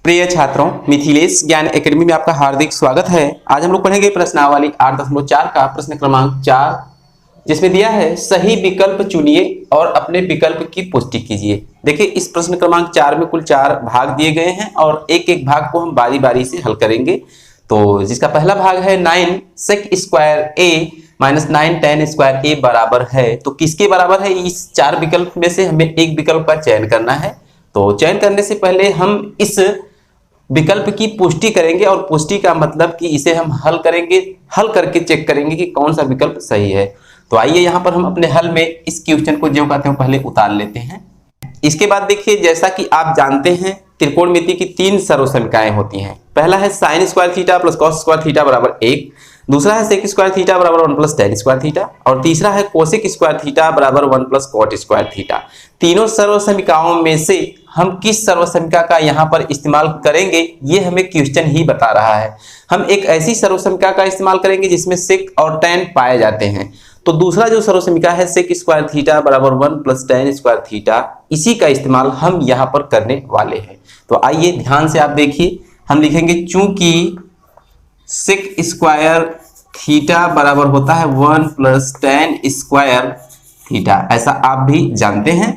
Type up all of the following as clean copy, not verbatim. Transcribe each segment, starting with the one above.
प्रिय छात्रों, मिथिलेश ज्ञान एकेडमी में आपका हार्दिक स्वागत है। आज हम लोग पढ़ेंगे प्रश्नावली 8.4 का प्रश्न क्रमांक 4, जिसमें दिया है सही विकल्प चुनिए और अपने विकल्प की पुष्टि कीजिए। देखिए, इस प्रश्न क्रमांक 4 में कुल 4 भाग दिए गए हैं और एक एक भाग को हम बारी बारी से हल करेंगे। तो जिसका पहला भाग है 9 सेक स्क्वायर ए माइनस 9 टेन स्क्वायर ए बराबर है। तो किसके बराबर है? इस 4 विकल्प में से हमें एक विकल्प का चयन करना है। तो चयन करने से पहले हम इस विकल्प की पुष्टि करेंगे, और पुष्टि का मतलब कि इसे हम हल करेंगे, हल करके चेक करेंगे कि कौन सा विकल्प सही है। तो आइए यहाँ पर हम अपने हल में इस क्वेश्चन को जो कहते हैं पहले उतार लेते हैं। इसके बाद देखिए, जैसा कि आप जानते हैं त्रिकोणमिति की 3 सर्वसमीकरणाएं होती हैं। पहला है sine square theta plus cos square theta बराबर 1, दूसरा है सेक स्क्वायर थीटा बराबर 1 प्लस टेन स्क्वायर थीटा, और तीसरा है कोसेक स्क्वायर थीटा बराबर 1 प्लस कॉट स्क्वायर थीटा। तीनों सर्वसमीकरणाओं में से हम किस सर्वसमीकरण का यहाँ पर इस्तेमाल करेंगे, ये हमें क्वेश्चन ही बता रहा है। हम एक ऐसी सर्वसमीकरण का इस्तेमाल करेंगे जिसमें सेक और टेन पाए जाते हैं। तो दूसरा जो सर्वसमीकरण है सेक स्क्वायर थीटा बराबर 1 प्लस टेन स्क्वायर थीटा, इसी का इस्तेमाल हम यहाँ पर करने वाले हैं। तो आइए ध्यान से आप देखिए, हम लिखेंगे चूंकि सेक स्क्वायर थीटा बराबर होता है 1 प्लस टेन स्क्वायर थीटा, ऐसा आप भी जानते हैं।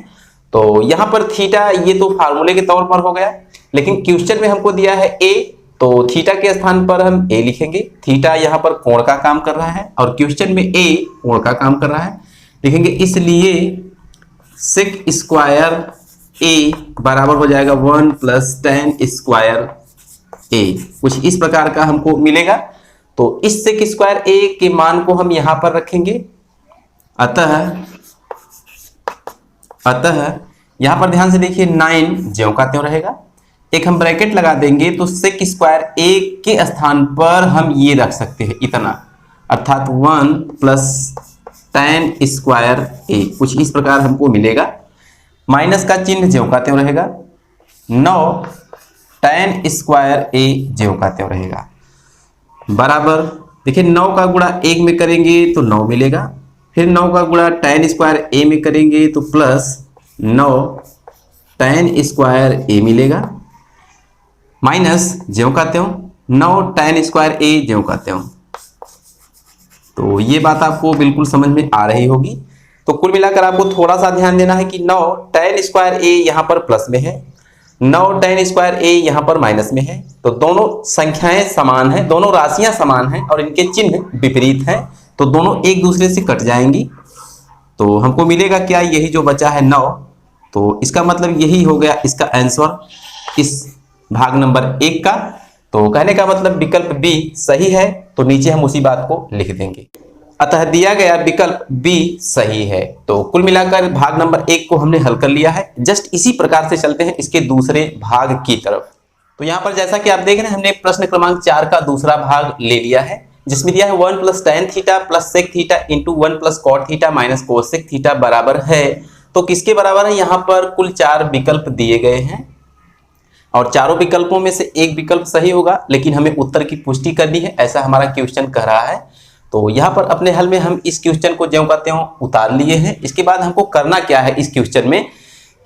तो यहाँ पर थीटा ये तो फार्मूले के तौर पर हो गया, लेकिन क्वेश्चन में हमको दिया है ए, तो थीटा के स्थान पर हम ए लिखेंगे। थीटा यहाँ पर कोण का काम कर रहा है और क्वेश्चन में ए कोण का काम कर रहा है, लिखेंगे इसलिए सेक स्क्वायर ए बराबर हो जाएगा 1 प्लस टेन स्क्वायर ए, कुछ इस प्रकार का हमको मिलेगा। तो इस सेक स्क्वायर ए के मान को हम यहां पर रखेंगे। अतः यहां पर ध्यान से देखिए 9 ज्यों का त्यों रहेगा। एक हम ब्रैकेट लगा देंगे, तो सेक स्क्वायर ए के स्थान पर हम ये रख सकते हैं इतना, अर्थात 1 प्लस टेन स्क्वायर ए, कुछ इस प्रकार हमको मिलेगा। माइनस का चिन्ह ज्यों का त्यों रहेगा, 9 टेन स्क्वायर ए ज्यों का त्यों रहेगा, बराबर देखिए 9 का गुणा 1 में करेंगे तो 9 मिलेगा, फिर 9 का गुणा टेन स्क्वायर ए में करेंगे तो प्लस 9 टेन स्क्वायर ए मिलेगा, माइनस ज्यों का त्यों 9 टेन स्क्वायर ए ज्यों का त्यों। तो ये बात आपको बिल्कुल समझ में आ रही होगी। तो कुल मिलाकर आपको थोड़ा सा ध्यान देना है कि 9 टेन स्क्वायर ए यहाँ पर प्लस में है, 9 टेन स्क्वायर ए यहाँ पर माइनस में है। तो दोनों संख्याएं समान हैं, दोनों राशियां समान हैं और इनके चिन्ह विपरीत हैं, तो दोनों एक दूसरे से कट जाएंगी। तो हमको मिलेगा क्या, यही जो बचा है 9। तो इसका मतलब यही हो गया इसका आंसर इस भाग नंबर 1 का। तो कहने का मतलब विकल्प बी सही है, तो नीचे हम उसी बात को लिख देंगे। अतः दिया गया विकल्प बी सही है। तो कुल मिलाकर भाग नंबर 1 को हमने हल कर लिया है। जस्ट इसी प्रकार से चलते हैं इसके दूसरे भाग की तरफ। तो यहाँ पर जैसा कि आप देख रहे हैं, हमने प्रश्न क्रमांक 4 का दूसरा भाग ले लिया है, जिसमें दिया है 1 plus tan theta plus sec theta into 1 plus cot theta minus cosec theta बराबर है। तो किसके बराबर है? यहाँ पर कुल 4 विकल्प दिए गए हैं और चारों विकल्पों में से एक विकल्प सही होगा, लेकिन हमें उत्तर की पुष्टि करनी है, ऐसा हमारा क्वेश्चन कह रहा है। तो यहाँ पर अपने हल में हम इस क्वेश्चन को ज्यों का त्यों उतार लिए हैं। इसके बाद हमको करना क्या है इस क्वेश्चन में,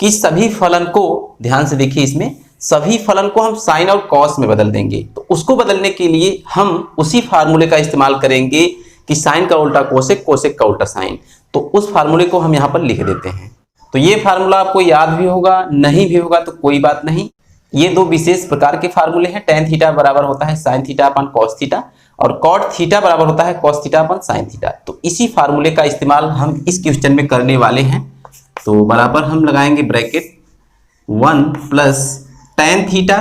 कि सभी फलन को, ध्यान से देखिए, इसमें सभी फलन को हम साइन और कॉस में बदल देंगे। तो उसको बदलने के लिए हम उसी फार्मूले का इस्तेमाल करेंगे कि साइन का उल्टा कोसेक, कोसेक का उल्टा साइन। तो उस फार्मूले को हम यहाँ पर लिख देते हैं। तो ये फार्मूला आपको याद भी होगा, नहीं भी होगा तो कोई बात नहीं। ये 2 विशेष प्रकार के फार्मूले हैं। टेन थीटा बराबर होता है साइन थीटा अपन कॉस थीटा, और कॉट थीटा बराबर होता है कॉस थीटा अपन साइन थीटा। तो इसी फार्मूले का इस्तेमाल हम इस क्वेश्चन में करने वाले हैं। तो बराबर हम लगाएंगे ब्रैकेट 1 प्लस टेन थीटा।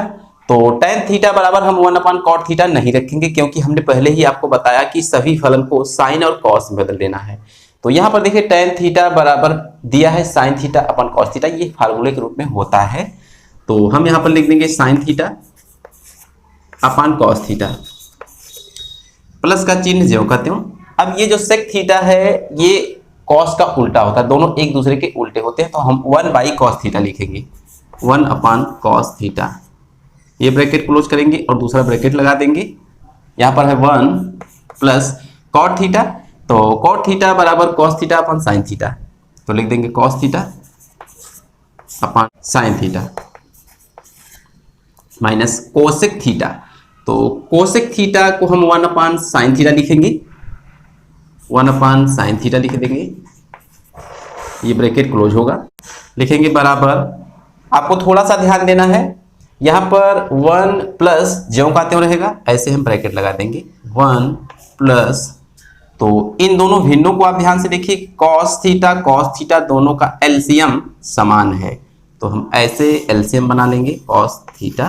तो टेन थीटा बराबर हम 1 अपन कॉट थीटा नहीं रखेंगे, क्योंकि हमने पहले ही आपको बताया कि सभी फलन को साइन और कॉस में बदल देना है। तो यहाँ पर देखिए टेन थीटा बराबर दिया है साइन थीटा अपन कॉस थीटा, ये फार्मूले के रूप में होता है। तो हम यहाँ पर लिख देंगे साइन थीटा अपन कॉस थीटा, प्लस का चिन्ह ज्यों का त्यों। अब ये जो सेक थीटा है ये कॉस का उल्टा होता है, दोनों एक दूसरे के उल्टे होते हैं। तो हम 1 बाई कॉस थीटा लिखेंगे, 1 अपान कॉस थीटा। ये ब्रैकेट क्लोज करेंगे और दूसरा ब्रैकेट लगा देंगे। यहाँ पर है 1 प्लस कॉट थीटा। तो कॉट थीटा बराबर cos theta upon sine theta, तो लिख देंगे cos theta upon sine theta. Minus cosec theta. तो कोसेक थीटा को हम 1 अपान साइन थीटा लिखेंगे, 1 अपान साइन थीटा लिख देंगे, ये ब्रैकेट क्लोज होगा, लिखेंगे बराबर। आपको थोड़ा सा ध्यान देना है, यहाँ पर 1 प्लस ज्यों का त्यों रहेगा, ऐसे हम ब्रैकेट लगा देंगे 1 प्लस, तो इन दोनों भिन्नों को आप ध्यान से देखिए, कॉस थीटा दोनों का एलसीएम समान है, तो हम ऐसे एलसीएम बना लेंगे कॉस थीटा।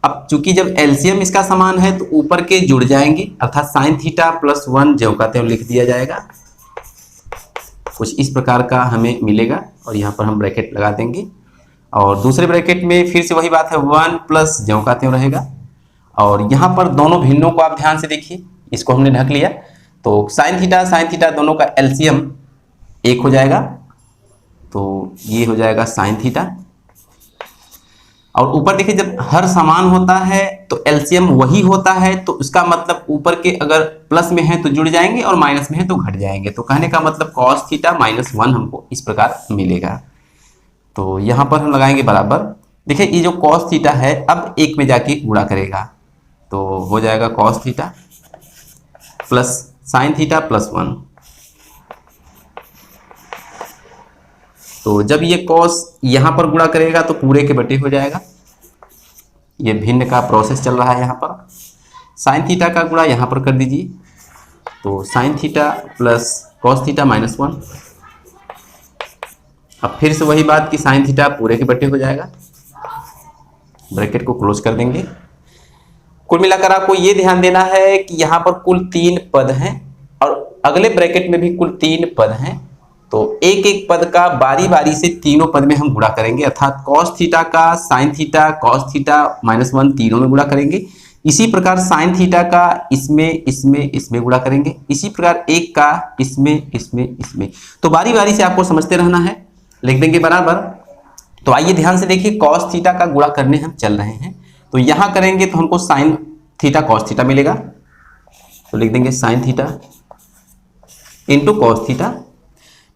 अब चूंकि जब एलसीएम इसका समान है तो ऊपर के जुड़ जाएंगे, अर्थात साइन थीटा प्लस 1 ज्यों का त्यों लिख दिया जाएगा, कुछ इस प्रकार का हमें मिलेगा, और यहाँ पर हम ब्रैकेट लगा देंगे। और दूसरे ब्रैकेट में फिर से वही बात है, 1 प्लस ज्यों का त्यों रहेगा, और यहाँ पर दोनों भिन्नों को आप ध्यान से देखिए, इसको हमने ढक लिया, तो साइन थीटा दोनों का एलसीएम 1 हो जाएगा, तो ये हो जाएगा साइन थीटा। और ऊपर देखिए, जब हर समान होता है तो एलसीएम वही होता है, तो उसका मतलब ऊपर के अगर प्लस में है तो जुड़ जाएंगे और माइनस में है तो घट जाएंगे, तो कहने का मतलब कॉस थीटा माइनस 1 हमको इस प्रकार मिलेगा। तो यहाँ पर हम लगाएंगे बराबर। देखिए ये जो कॉस थीटा है अब 1 में जाके गुणा करेगा, तो हो जाएगा cos theta plus sine theta plus 1। तो जब ये कॉस यहाँ पर गुणा करेगा तो पूरे के बटे हो जाएगा, ये भिन्न का प्रोसेस चल रहा है। यहाँ पर साइन थीटा का गुणा यहाँ पर कर दीजिए, तो sine theta plus cos theta minus 1। अब फिर से वही बात कि साइन थीटा पूरे के बटे हो जाएगा, ब्रैकेट को क्लोज कर देंगे। कुल मिलाकर आपको ये ध्यान देना है कि यहाँ पर कुल 3 पद हैं और अगले ब्रैकेट में भी कुल 3 पद हैं, तो एक एक पद का बारी बारी से तीनों पद में हम गुणा करेंगे, अर्थात कॉस थीटा का sine theta cos theta minus 1 तीनों में गुणा करेंगे। इसी प्रकार साइन थीटा का इसमें गुणा करेंगे, इसी प्रकार एक का इसमें। तो बारी बारी से आपको समझते रहना है, लिख देंगे बराबर। तो आइए ध्यान से देखिए, कॉस थीटा का गुणा करने हम चल रहे हैं, तो यहां करेंगे तो हमको साइन थीटा कॉस थीटा मिलेगा, तो लिख देंगे sine theta into cos theta.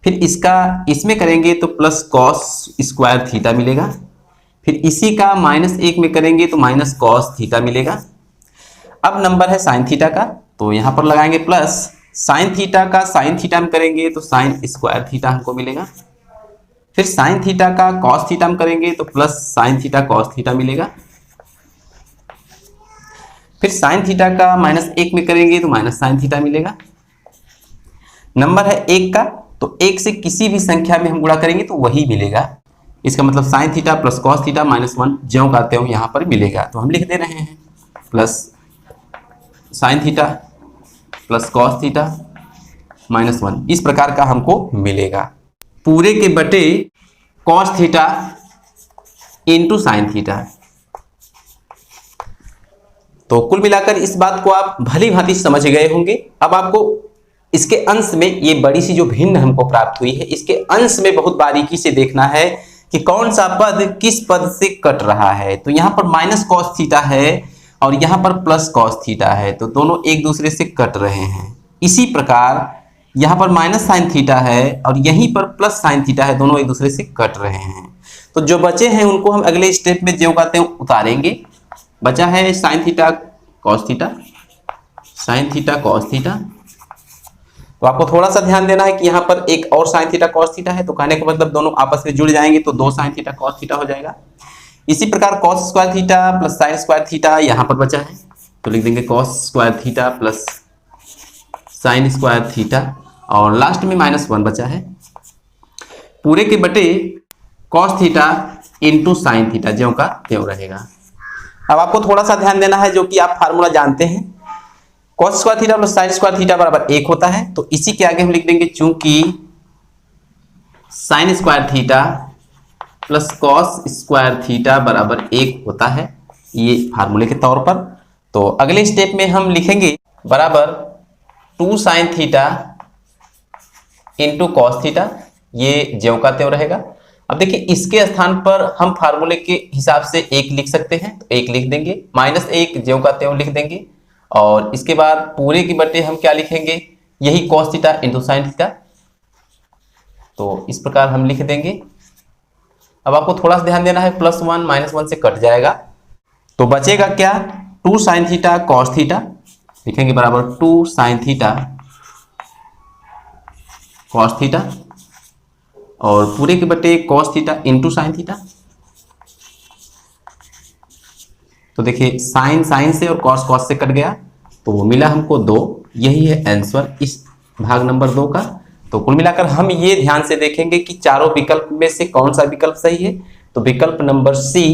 फिर इसका इसमें करेंगे तो प्लस कॉस स्क्वायर थीटा मिलेगा, फिर इसी का -1 में करेंगे तो माइनस कॉस थीटा मिलेगा। अब नंबर है साइन थीटा का, तो यहां पर लगाएंगे प्लस साइन थीटा का साइन थीटा में करेंगे तो साइन स्क्वायर थीटा हमको मिलेगा, फिर साइन थीटा का कॉस थीटा में करेंगे तो plus sine theta cos theta मिलेगा, फिर साइन थीटा का -1 में करेंगे तो माइनस साइन थीटा मिलेगा। नंबर है 1 का, तो 1 से किसी भी संख्या में हम गुणा करेंगे तो वही मिलेगा, इसका मतलब sine theta plus cos theta minus 1 ज्यों का त्यों यहाँ पर मिलेगा, तो हम लिख दे रहे हैं plus sine theta plus cos theta minus 1, इस प्रकार का हमको मिलेगा। पूरे के बटे cos theta into sine theta. तो कुल मिलाकर इस बात को आप भली भांति समझ गए होंगे। अब आपको इसके अंश में ये बड़ी सी जो भिन्न हमको प्राप्त हुई है, इसके अंश में बहुत बारीकी से देखना है कि कौन सा पद किस पद से कट रहा है। तो यहाँ पर माइनस कॉस थीटा है और यहाँ पर प्लस कॉस थीटा है, तो दोनों एक दूसरे से कट रहे हैं। इसी प्रकार यहाँ पर माइनस साइन थीटा है और यहीं पर प्लस साइन थीटा है, दोनों एक दूसरे से कट रहे हैं। तो जो बचे हैं उनको हम अगले स्टेप में ज्यों का त्यों उतारेंगे। बचा है sine theta cos theta, sine theta cos theta. तो आपको थोड़ा सा ध्यान देना है कि यहाँ पर एक और साइन थीटा कॉस थीटा है, तो कहने का मतलब दोनों आपस में जुड़ जाएंगे तो 2 साइन थीटा कॉस थीटा हो जाएगा। इसी प्रकार cos square theta plus sine square theta यहाँ पर बचा है, तो लिख देंगे cos square theta plus sine square theta, और लास्ट में -1 बचा है। पूरे के बटे cos theta into sine theta ज्यों का त्यों रहेगा। अब आपको थोड़ा सा ध्यान देना है, जो कि आप फार्मूला जानते हैं, cos square theta plus sine square theta बराबर 1 होता है, तो इसी के आगे हम लिख देंगे चूंकि sine square theta plus cos square theta बराबर 1 होता है, ये फार्मूले के तौर पर। तो अगले स्टेप में हम लिखेंगे बराबर 2 sine theta into cos theta, ये ज्यों का त्यों रहेगा। अब देखिए इसके स्थान पर हम फार्मूले के हिसाब से 1 लिख सकते हैं, तो 1 लिख देंगे, -1 ज्यों का त्यों लिख देंगे, और इसके बाद पूरे के बटे हम क्या लिखेंगे, यही cos theta into sine theta, तो इस प्रकार हम लिख देंगे। अब आपको थोड़ा सा ध्यान देना है, +1 -1 से कट जाएगा, तो बचेगा क्या, 2 साइन थीटा कॉस थीटा, लिखेंगे बराबर 2 साइन थीटा कॉस थीटा और पूरे के बटे cos theta into sine theta. तो देखिए साइन साइन से और कॉस कॉस से कट गया तो वो मिला हमको 2। यही है आंसर इस भाग नंबर 2 का। तो कुल मिलाकर हम ये ध्यान से देखेंगे कि चारों विकल्प में से कौन सा विकल्प सही है, तो विकल्प नंबर सी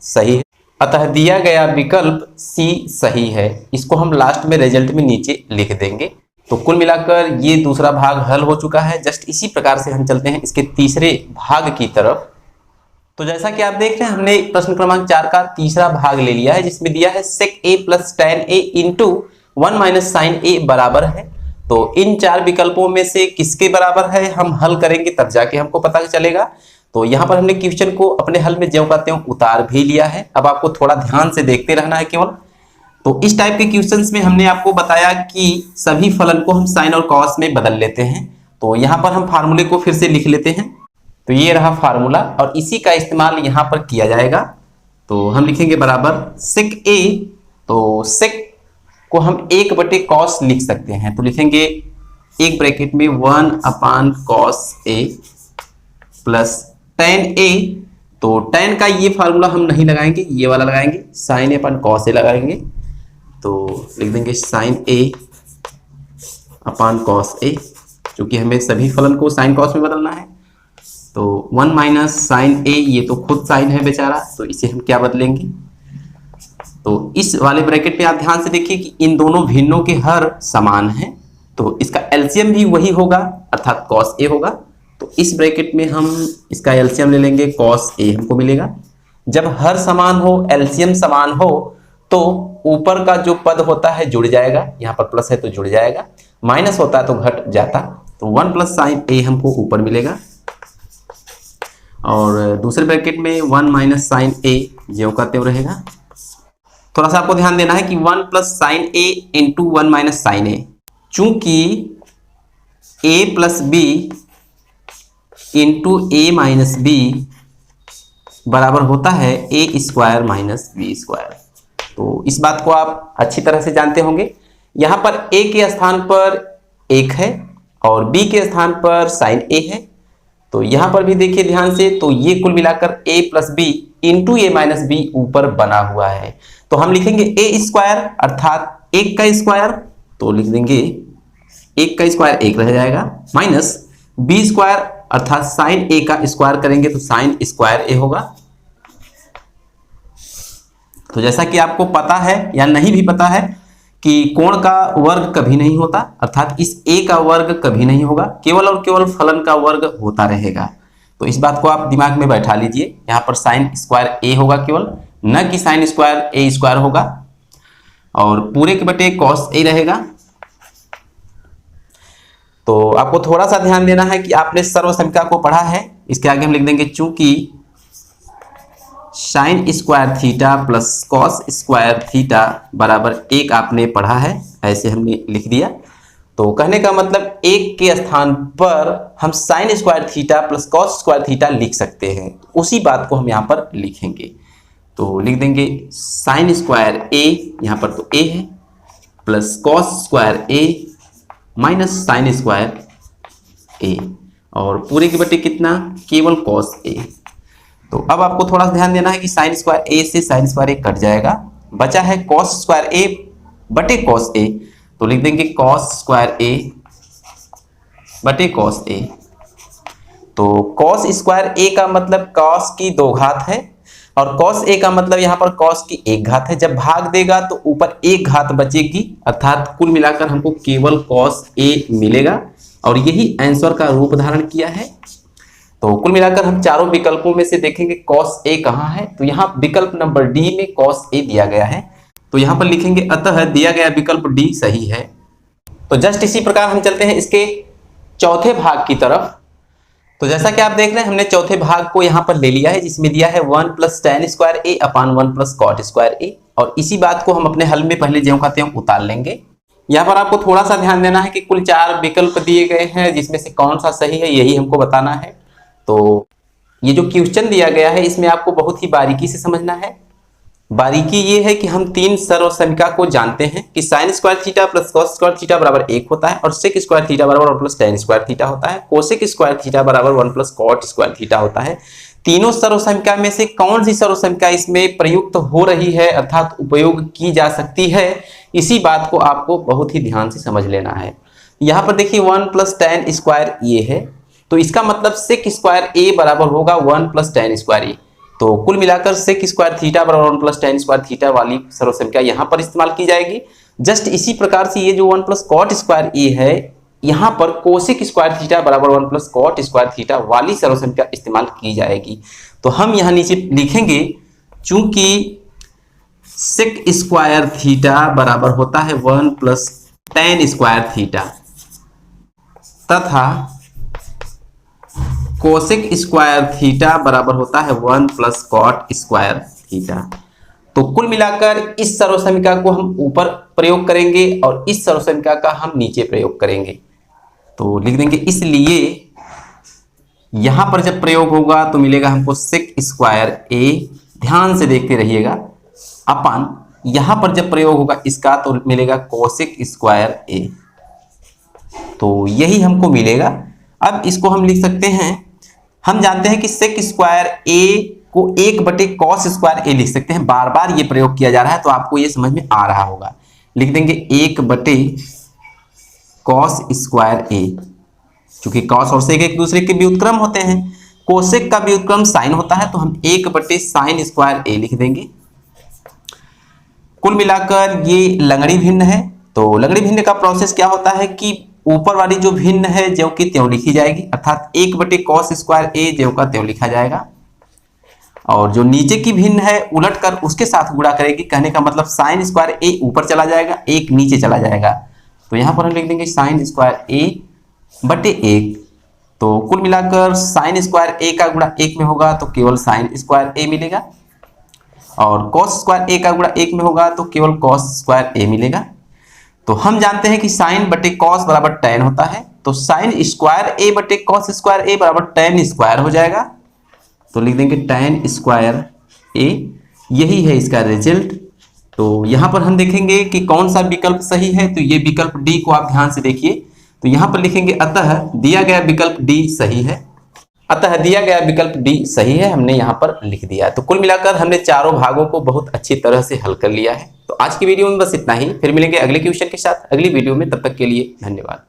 सही है। अतः दिया गया विकल्प सी सही है। इसको हम लास्ट में रिजल्ट में नीचे लिख देंगे। तो कुल मिलाकर ये दूसरा भाग हल हो चुका है। जस्ट इसी प्रकार से हम चलते हैं इसके तीसरे भाग की तरफ। तो जैसा कि आप देख रहे हैं हमने प्रश्न क्रमांक 4 का तीसरा भाग ले लिया है, जिसमें दिया है sec a plus tan a into 1 minus sine a बराबर है। तो इन 4 विकल्पों में से किसके बराबर है हम हल करेंगे तब जाके हमको पता चलेगा। तो यहाँ पर हमने क्वेश्चन को अपने हल में ज्यों का त्यों उतार भी लिया है। अब आपको थोड़ा ध्यान से देखते रहना है केवल। तो इस टाइप के क्वेश्चंस में हमने आपको बताया कि सभी फलन को हम साइन और कॉस में बदल लेते हैं। तो यहाँ पर हम फार्मूले को फिर से लिख लेते हैं। तो ये रहा फार्मूला और इसी का इस्तेमाल यहाँ पर किया जाएगा। तो हम लिखेंगे बराबर sec a, तो sec को हम 1/cos लिख सकते हैं। तो लिखेंगे एक ब्रैकेट में 1/cos a plus tan a। तो tan का ये फार्मूला हम नहीं लगाएंगे, ये वाला लगाएंगे, sin a/cos a लगाएंगे। तो लिख देंगे sin a/cos a, क्योंकि हमें सभी फलन को sin cos में बदलना है। तो 1 माइनस साइन a, ये तो खुद साइन है बेचारा, तो इसे हम क्या बदलेंगे। तो इस वाले ब्रैकेट में आप ध्यान से देखिए कि इन दोनों भिन्नों के हर समान हैं। तो इसका एलसीएम भी वही होगा अर्थात cos a होगा। तो इस ब्रैकेट में हम इसका एलसीएम ले लेंगे, cos a हमको मिलेगा। जब हर समान हो, एलसीएम समान हो, तो ऊपर का जो पद होता है जुड़ जाएगा। यहाँ पर प्लस है तो जुड़ जाएगा, माइनस होता है तो घट जाता। तो 1 प्लस साइन a हमको ऊपर मिलेगा और दूसरे ब्रैकेट में 1 माइनस साइन a ज्यों का त्यों रहेगा। थोड़ा सा आपको ध्यान देना है कि 1 plus sine a into 1 minus sine a, चूंकि a plus b into a minus b बराबर होता है a square minus b square. तो इस बात को आप अच्छी तरह से जानते होंगे। यहाँ पर a के स्थान पर 1 है और b के स्थान पर साइन a है। तो यहाँ पर भी देखिए ध्यान से, तो ये कुल मिलाकर a plus B into A minus B ऊपर बना हुआ है। तो हम लिखेंगे a स्क्वायर अर्थात 1 का स्क्वायर, तो लिख देंगे 1 का स्क्वायर 1 रह जाएगा, माइनस b स्क्वायर अर्थात साइन a का स्क्वायर करेंगे तो साइन स्क्वायर a होगा। तो जैसा कि आपको पता है या नहीं भी पता है कि कोण का वर्ग कभी नहीं होता, अर्थात इस a का वर्ग कभी नहीं होगा, केवल और केवल फलन का वर्ग होता रहेगा। तो इस बात को आप दिमाग में बैठा लीजिए। यहाँ पर साइन स्क्वायर a होगा केवल, न कि साइन स्क्वायर a स्क्वायर होगा, और पूरे के बटे cos a रहेगा। तो आपको थोड़ा सा ध्यान देना है कि आपने सर्वसमीका को पढ़ा है। इसके आगे हम लिख देंगे चूंकि sine square theta plus cos square theta बराबर 1 आपने पढ़ा है, ऐसे हमने लिख दिया। तो कहने का मतलब 1 के स्थान पर हम sine square theta plus cos square theta लिख सकते हैं। उसी बात को हम यहाँ पर लिखेंगे। तो लिख देंगे साइन स्क्वायर a, यहाँ पर तो a है, plus cos square a minus sine square a, और पूरे के बटे कितना, केवल कॉस a। तो अब आपको थोड़ा सा ध्यान देना है कि साइन स्क्वायर a से साइन स्क्वायर a कट जाएगा, बचा है कॉस स्क्वायर a बटे कॉस a। तो लिख देंगे कॉस स्क्वायर a बटे कॉस a। तो कॉस स्क्वायर a का मतलब कॉस की 2 घात है और कॉस a का मतलब यहाँ पर कॉस की 1 घात है। जब भाग देगा तो ऊपर 1 घात बचेगी, अर्थात कुल मिलाकर हमको केवल कॉस a मिलेगा और यही आंसर का रूप धारण किया है। तो कुल मिलाकर हम चारों विकल्पों में से देखेंगे cos a कहाँ है। तो यहाँ विकल्प नंबर डी में cos a दिया गया है। तो यहाँ पर लिखेंगे अतः दिया गया विकल्प डी सही है। तो जस्ट इसी प्रकार हम चलते हैं इसके चौथे भाग की तरफ। तो जैसा कि आप देख रहे हैं हमने चौथे भाग को यहाँ पर ले लिया है, जिसमें दिया है 1 plus tan square a upon 1 plus cot square a, और इसी बात को हम अपने हल में पहले ज्यों का त्यों उतार लेंगे। यहाँ पर आपको थोड़ा सा ध्यान देना है कि कुल 4 विकल्प दिए गए हैं, जिसमें से कौन सा सही है यही हमको बताना है। तो ये जो क्वेश्चन दिया गया है इसमें आपको बहुत ही बारीकी से समझना है। बारीकी ये है कि हम तीन सर्वसमीका को जानते हैं कि sine square theta plus cos square theta बराबर 1 होता है और सेक स्क्वायर थीटा बराबर 1 प्लस टेन स्क्वायर थीटा होता है, कोसेक स्क्वायर थीटा बराबर 1 प्लस कॉट स्क्वायर थीटा होता है। तीनों सर्वसमीका में से कौन सी सर्वसमीका इसमें प्रयुक्त हो रही है अर्थात उपयोग की जा सकती है, इसी बात को आपको बहुत ही ध्यान से समझ लेना है। यहाँ पर देखिए 1 प्लस टेन स्क्वायर ए है, तो इसका मतलब सेक स्क्वायर ए बराबर होगा 1 प्लस टेन स्क्वायर ए। तो कुल मिलाकर सेक स्क्वायर थीटा बराबर 1 प्लस टेन स्क्वायर थीटा वाली सर्वसमीका यहाँ पर इस्तेमाल की जाएगी। जस्ट इसी प्रकार से ये जो 1 प्लस कॉट स्क्वायर ए है, यहाँ पर कोसेक स्क्वायर थीटा बराबर 1 प्लस कॉट स्क्वायर थीटा वाली सर्वसमीका इस्तेमाल की जाएगी। तो हम यहाँ नीचे लिखेंगे, चूंकि सेक स्क्वायर थीटा बराबर होता है 1 प्लस टेन स्क्वायर थीटा तथा कोसेक स्क्वायर थीटा बराबर होता है 1 प्लस कॉट स्क्वायर थीटा। तो कुल मिलाकर इस सर्वसमीका को हम ऊपर प्रयोग करेंगे और इस सर्वसमीका का हम नीचे प्रयोग करेंगे। तो लिख देंगे, इसलिए यहां पर जब प्रयोग होगा तो मिलेगा हमको सेक स्क्वायर ए, ध्यान से देखते रहिएगा, अपन यहां पर जब प्रयोग होगा इसका तो मिलेगा कोसेक स्क्वायर ए। तो यही हमको मिलेगा। अब इसको हम लिख सकते हैं, हम जानते हैं कि सेक स्क्वायर ए को 1 कॉस स्क्वायर ए लिख सकते हैं। बार बार ये प्रयोग किया जा रहा है तो आपको ये समझ में आ रहा होगा। लिख देंगे 1 कॉस स्क्वायर ए, क्योंकि कॉस और सेक एक दूसरे के व्युत्क्रम होते हैं। कोसेक का व्युत्क्रम साइन होता है तो हम 1 साइन स्क्वायर ए लिख देंगे। कुल मिलाकर ये लंगड़ी भिन्न है। तो लंगड़ी भिन्न का प्रोसेस क्या होता है कि ऊपर वाली जो भिन्न है ज्यों की त्यों लिखी जाएगी, अर्थात 1 कॉस स्क्वायर ए ज्यों का त्यों लिखा जाएगा, और जो नीचे की भिन्न है उलट कर उसके साथ गुणा करेगी। कहने का मतलब साइन स्क्वायर ए ऊपर चला जाएगा, एक नीचे चला जाएगा। तो यहां पर हम लिख देंगे साइन स्क्वायर ए बटे 1। तो कुल मिलाकर साइन स्क्वायर ए का गुणा 1 में होगा तो केवल साइन स्क्वायर ए मिलेगा, और कॉस स्क्वायर ए का गुणा 1 में होगा तो केवल कॉस स्क्वायर ए मिलेगा। तो हम जानते हैं कि साइन बटे कॉस बराबर टेन होता है, तो साइन स्क्वायर ए बटे कॉस स्क्वायर ए बराबर टेन स्क्वायर हो जाएगा। तो लिख देंगे टेन स्क्वायर ए, यही है इसका रिजल्ट। तो यहां पर हम देखेंगे कि कौन सा विकल्प सही है, तो ये विकल्प डी को आप ध्यान से देखिए। तो यहां पर लिखेंगे अतः दिया गया विकल्प डी सही है। अतः दिया गया विकल्प डी सही है, हमने यहाँ पर लिख दिया। तो कुल मिलाकर हमने चारों भागों को बहुत अच्छी तरह से हल कर लिया है। तो आज की वीडियो में बस इतना ही, फिर मिलेंगे अगले क्वेश्चन के साथ अगली वीडियो में। तब तक के लिए धन्यवाद।